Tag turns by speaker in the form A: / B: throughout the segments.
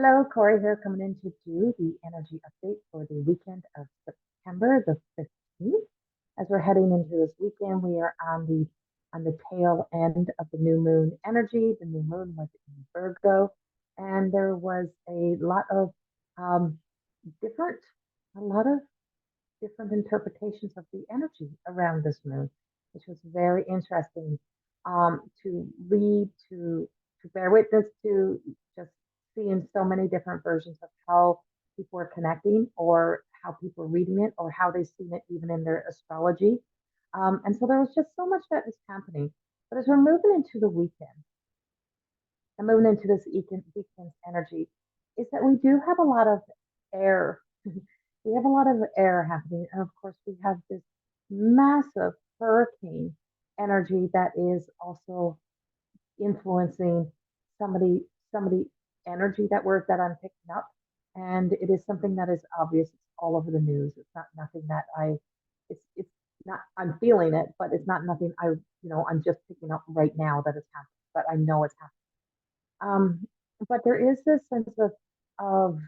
A: Hello, Corey here, coming in to do the energy update for the weekend of September the 15th. As we're heading into this weekend, we are on the tail end of the new moon energy. The new moon was in Virgo, and there was um, different, a lot of different interpretations of the energy around this moon, which was very interesting to read, to bear witness to, just seeing so many different versions of how people are connecting, or how people are reading it, or how they've seen it even in their astrology. And so there was just so much that was happening. But as we're moving into the weekend and moving into this weekend's energy, is that we do have a lot of air. We have a lot of air happening. And of course, we have this massive hurricane energy that is also influencing some of the energy that I'm picking up. And it is something that is obvious. It's all over the news. It's not nothing that it's not, I'm feeling it, but it's not nothing I'm just picking up right now that it's happening, but I know it's happening. But there is this sense of for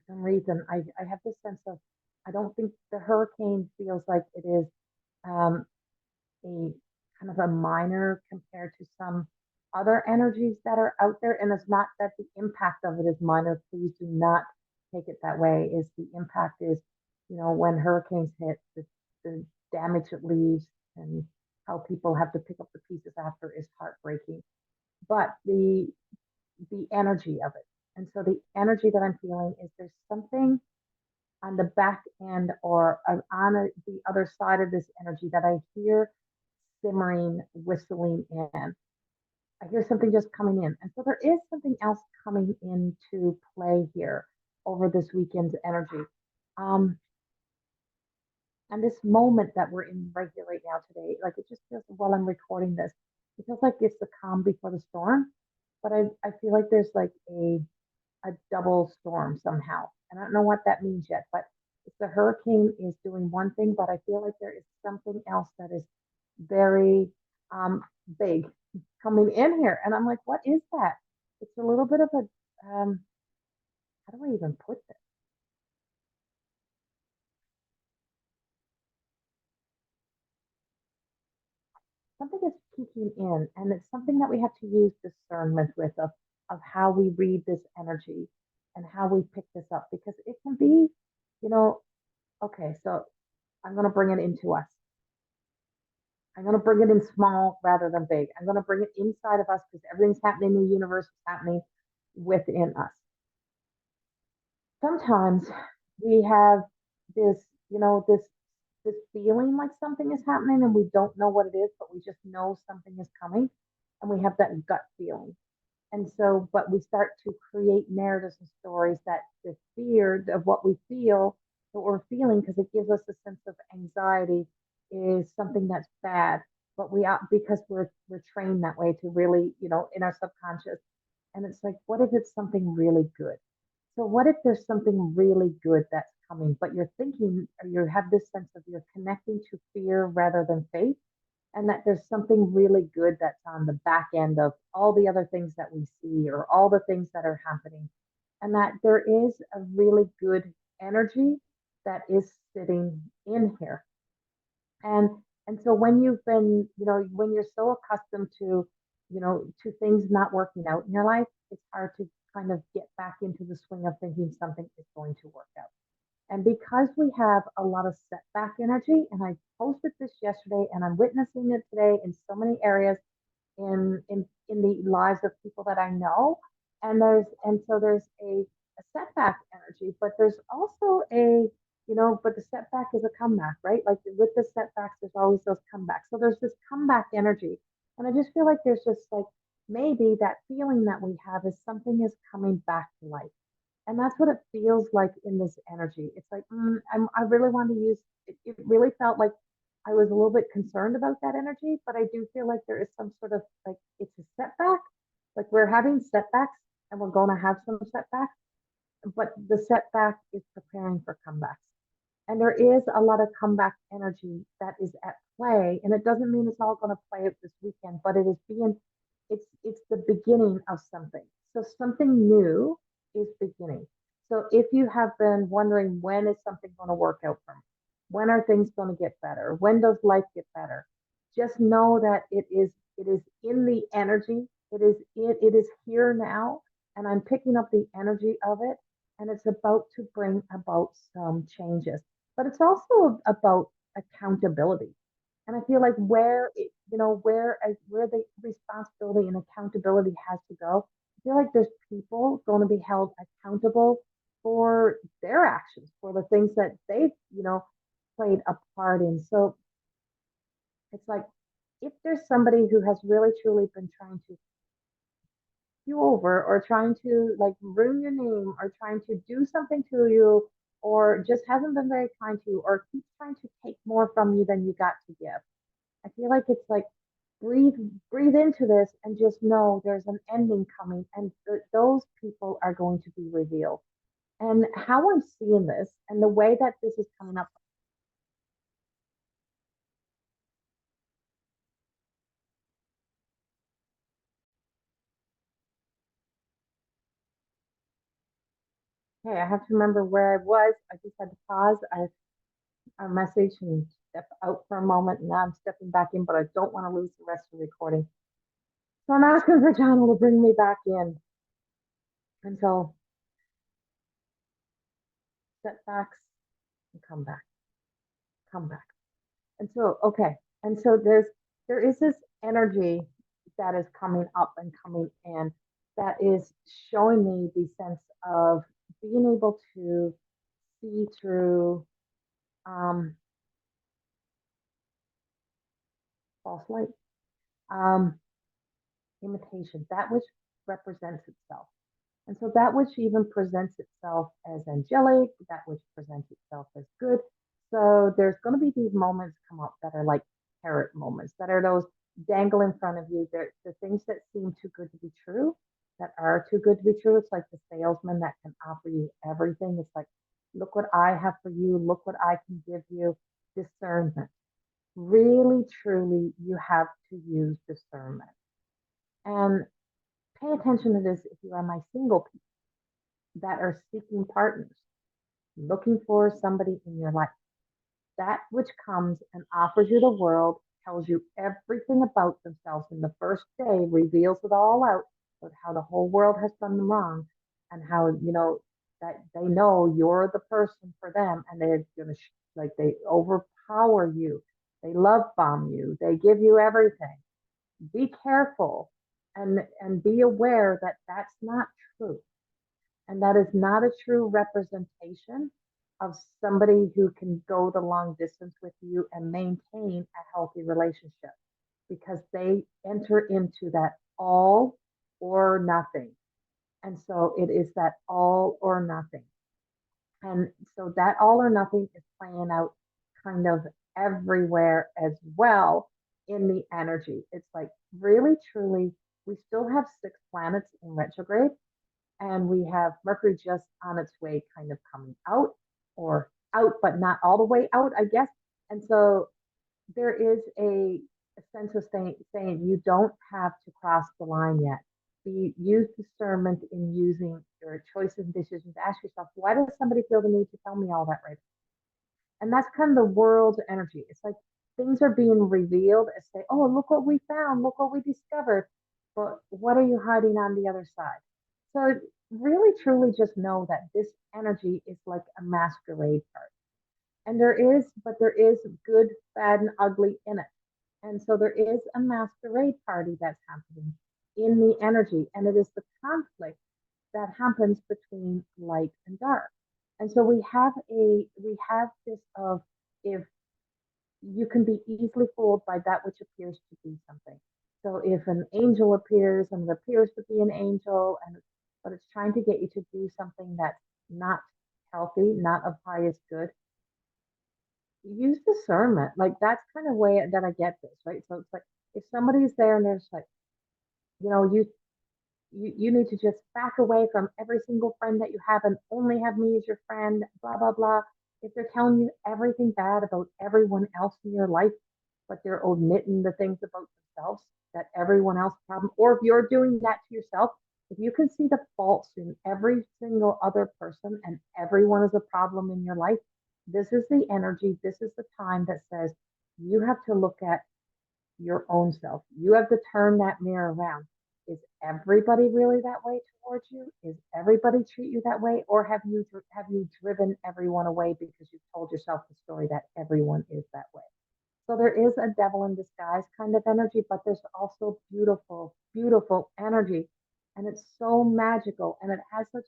A: some reason, I have this sense of, I don't think the hurricane feels like it is um, a kind of a minor compared to some other energies that are out there. And it's not that the impact of it is minor. Please do not take it that way. Is the impact is, when hurricanes hit, the damage it leaves and how people have to pick up the pieces after is heartbreaking. But the energy of it. And so the energy that I'm feeling is there's something on the back end, or the other side of this energy, that I hear simmering, whistling in. I hear something just coming in. And so there is something else coming into play here over this weekend's energy. Um, and this moment that we're in right here, right now, today, like, it just feels, while I'm recording this, it feels like it's the calm before the storm. But I feel like there's like a double storm somehow. And I don't know what that means yet, but if the hurricane is doing one thing, but I feel like there is something else that is very big coming in here. And I'm like, what is that? It's a little bit of how do I even put this? Something is peeking in, and it's something that we have to use discernment with, of how we read this energy and how we pick this up, because it can be, you know, okay, so I'm going to bring it into us. I'm going to bring it in small rather than big. I'm going to bring it inside of us, because everything's happening in the universe is happening within us. Sometimes we have this, this feeling like something is happening, and we don't know what it is, but we just know something is coming, and we have that gut feeling. And so, but we start to create narratives and stories that the fear of what we feel, what we're feeling, because it gives us a sense of anxiety, is something that's bad. But because we're trained that way to really, in our subconscious. And it's like, what if it's something really good? So what if there's something really good that's coming, but you're thinking, or you have this sense of, you're connecting to fear rather than faith, and that there's something really good that's on the back end of all the other things that we see, or all the things that are happening, and that there is a really good energy that is sitting in here. And and so when you've been, when you're so accustomed to, to things not working out in your life, it's hard to kind of get back into the swing of thinking something is going to work out. And because we have a lot of setback energy, and I posted this yesterday, and I'm witnessing it today in so many areas, in the lives of people that I know. And so there's a setback energy, but there's also but the setback is a comeback, right? Like, with the setbacks, there's always those comebacks. So there's this comeback energy. And I just feel like there's just like, maybe that feeling that we have is something is coming back to life. And that's what it feels like in this energy. It's like, I really want to use it. It really felt like I was a little bit concerned about that energy, but I do feel like there is some sort of, like, it's a setback. Like, we're having setbacks, and we're going to have some setbacks, but the setback is preparing for comebacks. And there is a lot of comeback energy that is at play. And it doesn't mean it's all going to play out this weekend, but it's the beginning of something. So something new is beginning. So if you have been wondering when is something going to work out for me, when are things going to get better, when does life get better, just know that it is in the energy. It is here now, and I'm picking up the energy of it, and it's about to bring about some changes. But it's also about accountability. And I feel like where the responsibility and accountability has to go, I feel like there's people going to be held accountable for their actions, for the things that they've, played a part in. So it's like if there's somebody who has really truly been trying to you over or trying to like ruin your name or trying to do something to you or just hasn't been very kind to you or keeps trying to take more from you than you got to give. I feel like it's like breathe breathe into this and just know there's an ending coming and those people are going to be revealed. And how I'm seeing this and the way that this is coming up. Hey, I have to remember where I was. I just had to pause our message and step out for a moment. And now I'm stepping back in, but I don't want to lose the rest of the recording. So I'm asking for Channel to bring me back in. And so setbacks and come back. And so, okay. And so there is this energy that is coming up and coming in that is showing me the sense of being able to see through um, false light, um, imitation, that which represents itself. And so that which even presents itself as angelic, that which presents itself as good. So there's going to be these moments come up that are like carrot moments, that are those dangle in front of you. They're the things that seem too good to be true, that are too good to be true. It's like the salesman that can offer you everything. It's like, look what I have for you. Look what I can give you. Discernment. Really, truly, you have to use discernment. And pay attention to this if you are my single people that are seeking partners, looking for somebody in your life. That which comes and offers you the world, tells you everything about themselves in the first day, reveals it all out, but how the whole world has done them wrong and how, that they know you're the person for them and they're going to, like, they overpower you. They love bomb you. They give you everything. Be careful and be aware that that's not true. And that is not a true representation of somebody who can go the long distance with you and maintain a healthy relationship because they enter into that all or nothing. And so it is that all or nothing. And so that all or nothing is playing out kind of everywhere as well in the energy. It's like really, truly, we still have 6 planets in retrograde and we have Mercury just on its way, kind of coming out or out, but not all the way out, I guess. And so there is a sense of saying you don't have to cross the line yet. Use discernment in using your choices and decisions. Ask yourself, why does somebody feel the need to tell me all that right? And that's kind of the world's energy. It's like things are being revealed and say, oh, look what we found, look what we discovered. But what are you hiding on the other side? So really truly just know that this energy is like a masquerade part. And there is good, bad, and ugly in it. And so there is a masquerade party that's happening in the energy. And it is the conflict that happens between light and dark. And so we have this of if you can be easily fooled by that which appears to be something. So if an angel appears and it appears to be an angel and but it's trying to get you to do something that's not healthy, not of highest good, use discernment. Like that's kind of way that I get this, right? So it's like if somebody's there and there's like, you know, you need to just back away from every single friend that you have and only have me as your friend, blah, blah, blah. If they're telling you everything bad about everyone else in your life, but they're omitting the things about themselves that everyone else problem, or if you're doing that to yourself, If you can see the faults in every single other person and everyone is a problem in your life, this is the energy, this is the time that says you have to look at your own self. You have to turn that mirror around. Is everybody really that way towards you? Is everybody treat you that way, or have you driven everyone away because you've told yourself the story that everyone is that way? So there is a devil in disguise kind of energy, but there's also beautiful, beautiful energy, and it's so magical, and it has such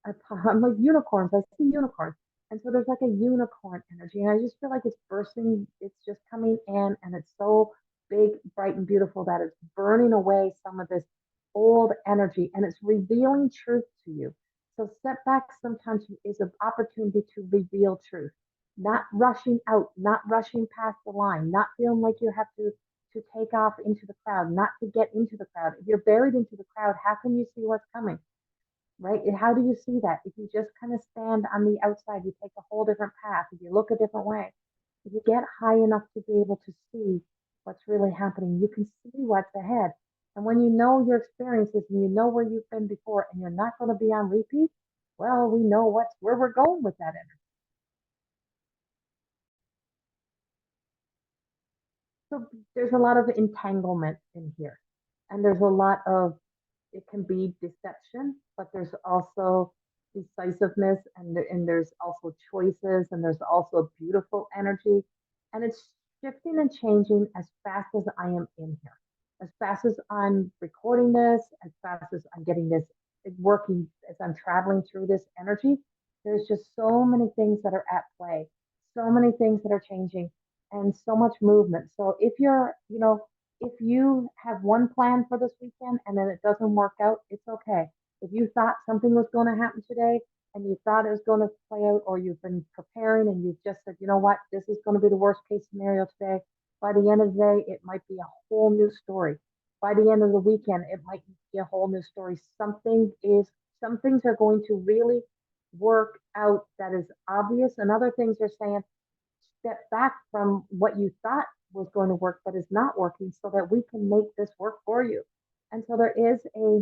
A: I'm like unicorns. I see unicorns. And so there's like a unicorn energy. And I just feel like it's bursting. It's just coming in and it's so big, bright, and beautiful that it's burning away some of this old energy and it's revealing truth to you. So setbacks sometimes is an opportunity to reveal truth, not rushing out, not rushing past the line, not feeling like you have to take off into the crowd, not to get into the crowd. If you're buried into the crowd, how can you see what's coming? Right? How do you see that? If you just kind of stand on the outside, you take a whole different path. If you look a different way, if you get high enough to be able to see what's really happening, you can see what's ahead. And when you know your experiences and you know where you've been before and you're not going to be on repeat, well, we know where we're going with that energy. So there's a lot of entanglement in here. And there's a lot of, it can be deception, but there's also decisiveness and there's also choices and there's also beautiful energy. And it's shifting and changing as fast as I am in here. As fast as I'm recording this, as fast as I'm getting this working, as I'm traveling through this energy, there's just so many things that are at play, so many things that are changing and so much movement. So if you're, if you have one plan for this weekend and then it doesn't work out, it's okay. If you thought something was going to happen today and you thought it was going to play out, or you've been preparing and you've just said, you know what, this is going to be the worst case scenario today, by the end of the day, it might be a whole new story. By the end of the weekend, it might be a whole new story. Some things are going to really work out that is obvious, and other things are saying, step back from what you thought was going to work but is not working so that we can make this work for you. And so there is a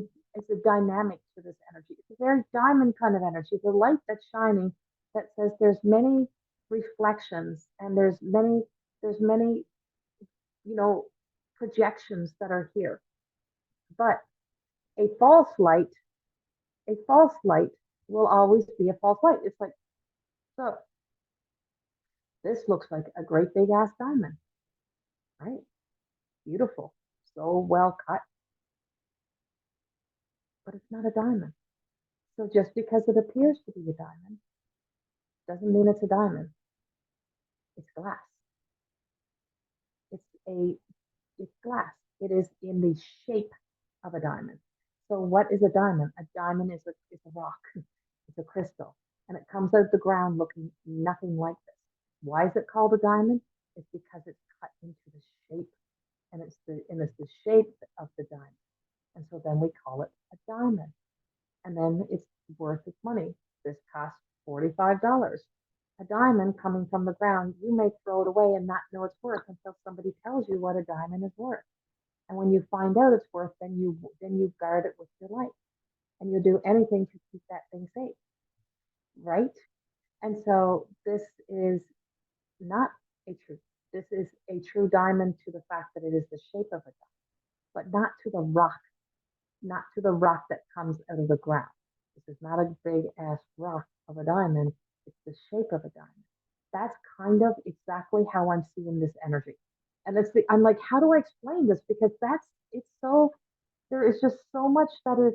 A: dynamic to this energy. It's a very diamond kind of energy. The light that's shining that says there's many reflections and there's many you know projections that are here. But a false light, a false light will always be a false light. It's like, so this looks like a great big ass diamond, right? Beautiful, so well cut, but it's not a diamond. So just because it appears to be a diamond doesn't mean it's a diamond. It's glass. It's a it's glass. It is in the shape of a diamond. So what is a diamond? A diamond is a rock. It's a crystal, and it comes out of the ground looking nothing like this. Why is it called a diamond? It's because it's cut into the shape, and it's the shape of the diamond, and so then we call it a diamond. And then it's worth its money. This costs $45. A diamond coming from the ground, you may throw it away and not know its worth until somebody tells you what a diamond is worth. And when you find out its worth, then you guard it with your life, and you do anything to keep that thing safe, right? And so this is not a true. This is a true diamond to the fact that it is the shape of a diamond, but not to the rock, not to the rock that comes out of the ground. This is not a big ass rock of a diamond. It's the shape of a diamond. That's kind of exactly how I'm seeing this energy. And I'm like, how do I explain this? Because it's so, there is just so much that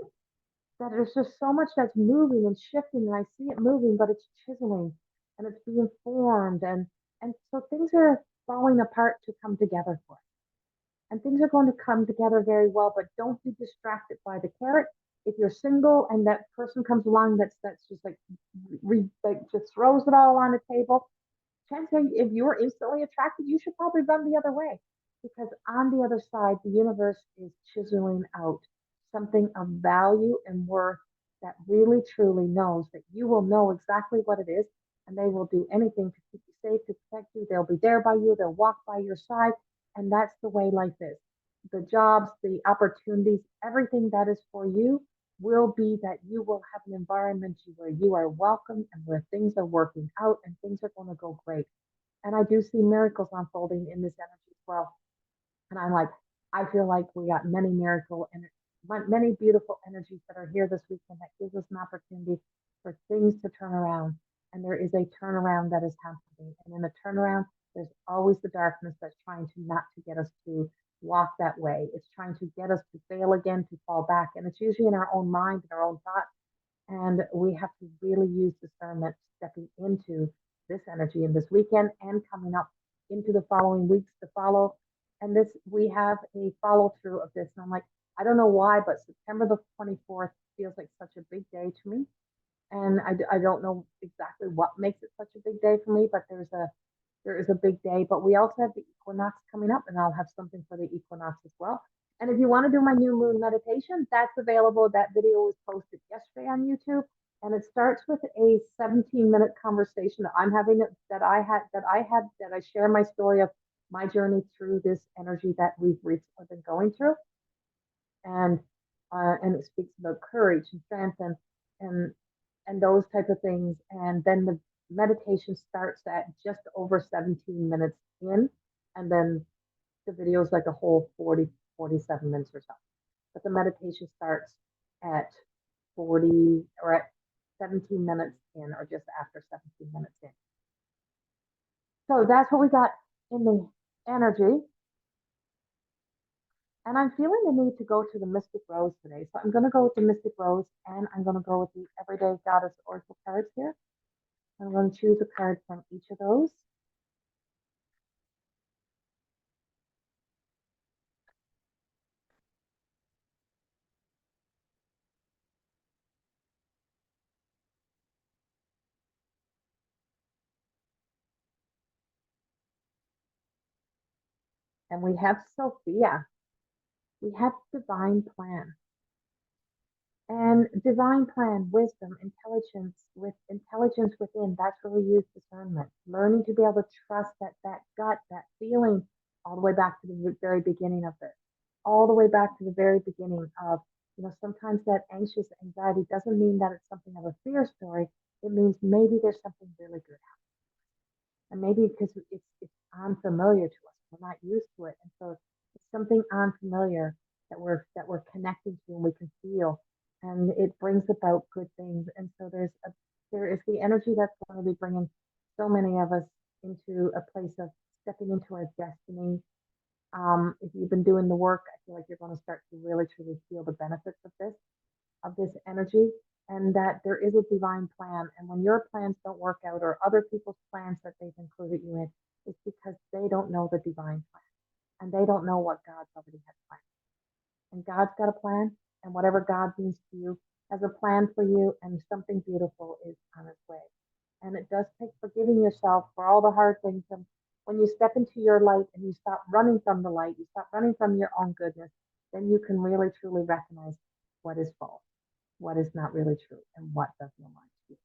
A: there's just so much that's moving and shifting, and I see it moving, but it's chiseling and it's being formed. And so things are falling apart to come together for us, and things are going to come together very well, but don't be distracted by the carrot. If you're single and that person comes along that's just like just throws it all on the table, chances are if you're instantly attracted, you should probably run the other way, because on the other side, the universe is chiseling out something of value and worth that really truly knows that you will know exactly what it is, and they will do anything to keep you safe, to protect you. They'll be there by you, they'll walk by your side, and that's the way life is. The jobs, the opportunities, everything that is for you will be that you will have an environment where you are welcome and where things are working out and things are going to go great. And I do see miracles unfolding in this energy as well. And I'm like, I feel like we got many miracle and many beautiful energies that are here this weekend that gives us an opportunity for things to turn around. And there is a turnaround that is happening. And in the turnaround, there's always the darkness that's trying to not to get us to walk that way. It's trying to get us to fail again, to fall back. And it's usually in our own mind and our own thoughts. And we have to really use discernment stepping into this energy in this weekend and coming up into the following weeks to follow. And this, we have a follow through of this. And I'm like, I don't know why, but September the 24th feels like such a big day to me. And I don't know exactly what makes it such a big day for me, but there is a big day. But we also have the equinox coming up, and I'll have something for the equinox as well. And if you want to do my new moon meditation, that's available. That video was posted yesterday on YouTube, and it starts with a 17-minute conversation that I'm having that I share my story of my journey through this energy that we've recently been going through, and it speaks about courage and strength and and those type of things. And then the meditation starts at just over 17 minutes in, and then the video is like a whole 47 minutes or so. But the meditation starts at 40 or at 17 minutes in, or just after 17 minutes in. So that's what we got in the energy. And I'm feeling the need to go to the Mystic Rose today. So I'm going to go with the Mystic Rose, and I'm going to go with the Everyday Goddess Oracle cards here. I'm going to choose a card from each of those. And we have Sophia. We have Divine Plan. And divine plan, wisdom, intelligence, with intelligence within, that's where we use discernment. Learning to be able to trust that gut, that feeling, all the way back to the very beginning of this, all the way back to the very beginning of, sometimes that anxious anxiety doesn't mean that it's something of a fear story. It means maybe there's something really good happening. And maybe because it's unfamiliar to us, we're not used to it. And so it's something unfamiliar that we're connecting to and we can feel, and it brings about good things. And so there is the energy that's going to be bringing so many of us into a place of stepping into our destiny. If you've been doing the work, I feel like you're going to start to really truly feel the benefits of this energy, and that there is a divine plan. And when your plans don't work out, or other people's plans that they've included you in, it's because they don't know the divine plan, and they don't know what God's already had planned. And God's got a plan, and whatever God means to you has a plan for you, and something beautiful is on its way. And it does take forgiving yourself for all the hard things. And when you step into your light and you stop running from the light, you stop running from your own goodness, then you can really truly recognize what is false, what is not really true, and what doesn't align to you.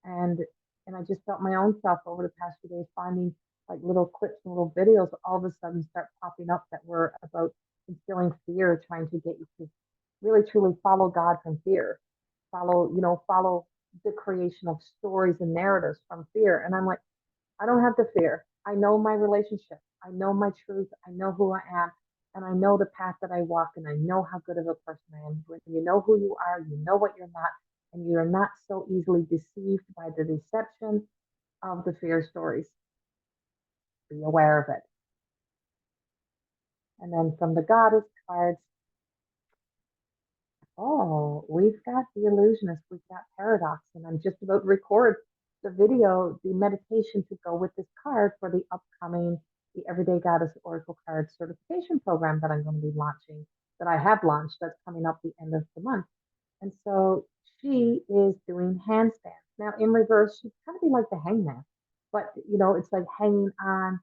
A: And I just felt my own self over the past few days finding like little clips and little videos all of a sudden start popping up that were about instilling fear, trying to get you to really truly follow God from fear, follow the creation of stories and narratives from fear. And I'm like, I don't have the fear. I know my relationship. I know my truth. I know who I am. And I know the path that I walk, and I know how good of a person I am. When you know who you are, you know what you're not, and you're not so easily deceived by the deception of the fear stories. Be aware of it. And then from the goddess cards, oh, we've got the illusionist, we've got paradox, and I'm just about to record the video, the meditation to go with this card for the upcoming, the Everyday Goddess Oracle Card certification program that I'm going to be launching, that I have launched, that's coming up the end of the month. And so she is doing handstands. Now in reverse, she'd kind of be like the hangman, but it's like hanging on.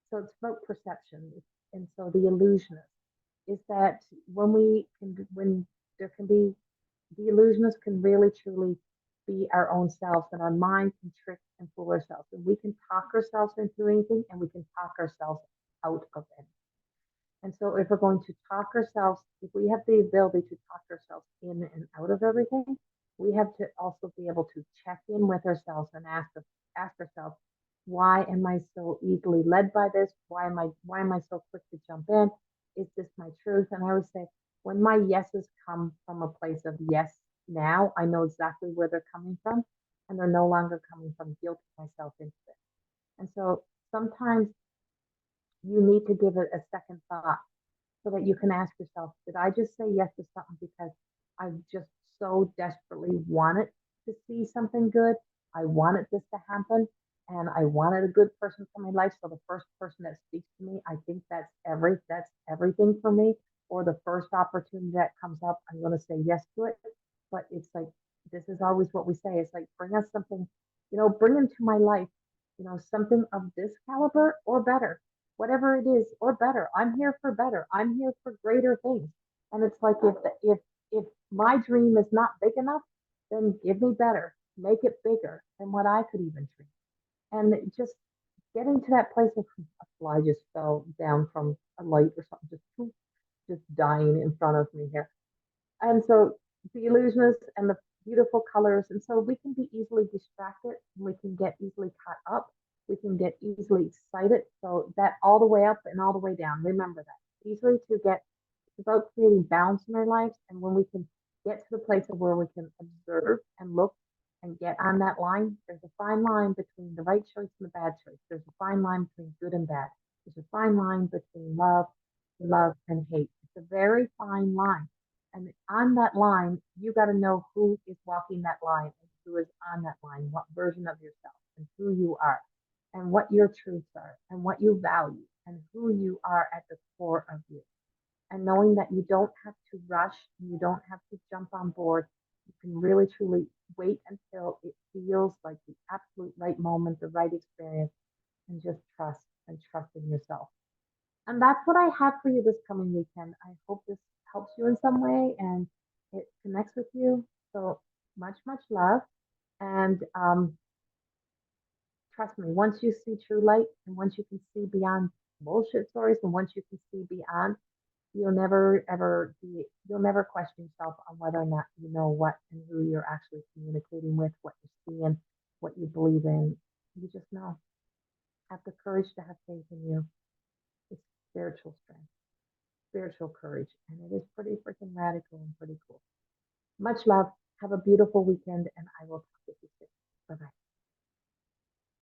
A: So it's about perception. And so the illusionist is that when there can be, the illusionists can really truly be our own selves, and our mind can trick and fool ourselves, and we can talk ourselves into anything, and we can talk ourselves out of it. And so if we're going to talk ourselves, if we have the ability to talk ourselves in and out of everything, we have to also be able to check in with ourselves and ask ourselves, why am I so easily led by this? Why am I so quick to jump in? Is this my truth? And I always say, when my yeses come from a place of yes now, I know exactly where they're coming from, and they're no longer coming from guilting myself into it. And so sometimes you need to give it a second thought so that you can ask yourself, did I just say yes to something because I just so desperately wanted to see something good? I wanted this to happen and I wanted a good person for my life. So the first person that speaks to me, I think that's everything for me. Or the first opportunity that comes up, I'm going to say yes to it. But it's like, this is always what we say. It's like, bring us something, bring into my life, something of this caliber or better, whatever it is, or better. I'm here for better. I'm here for greater things. And it's like, if my dream is not big enough, then give me better, make it bigger than what I could even dream. And just getting to that place of, a fly just fell down from a light or something, just dying in front of me here. And so the illusionists and the beautiful colors, and so we can be easily distracted, we can get easily caught up, we can get easily excited. So that all the way up and all the way down, remember that. Easily to get, it's about creating balance in our lives. And when we can get to the place of where we can observe and look and get on that line, there's a fine line between the right choice and the bad choice. There's a fine line between good and bad. There's a fine line between love and hate. It's a very fine line. And on that line, you got to know who is walking that line and who is on that line, what version of yourself and who you are and what your truths are and what you value and who you are at the core of you. And knowing that you don't have to rush and you don't have to jump on board. You can really truly wait until it feels like the absolute right moment, the right experience, and just trust in yourself. And that's what I have for you this coming weekend. I hope this helps you in some way and it connects with you. So much love. And trust me, once you see true light and once you can see beyond bullshit stories and once you can see beyond, you'll never question yourself on whether or not you know what and who you're actually communicating with, what you're seeing, what you believe in. You just know. Have the courage to have faith in you. It's spiritual strength, spiritual courage, and it is pretty freaking radical and pretty cool. Much love. Have a beautiful weekend, and I will talk with you soon. Bye bye.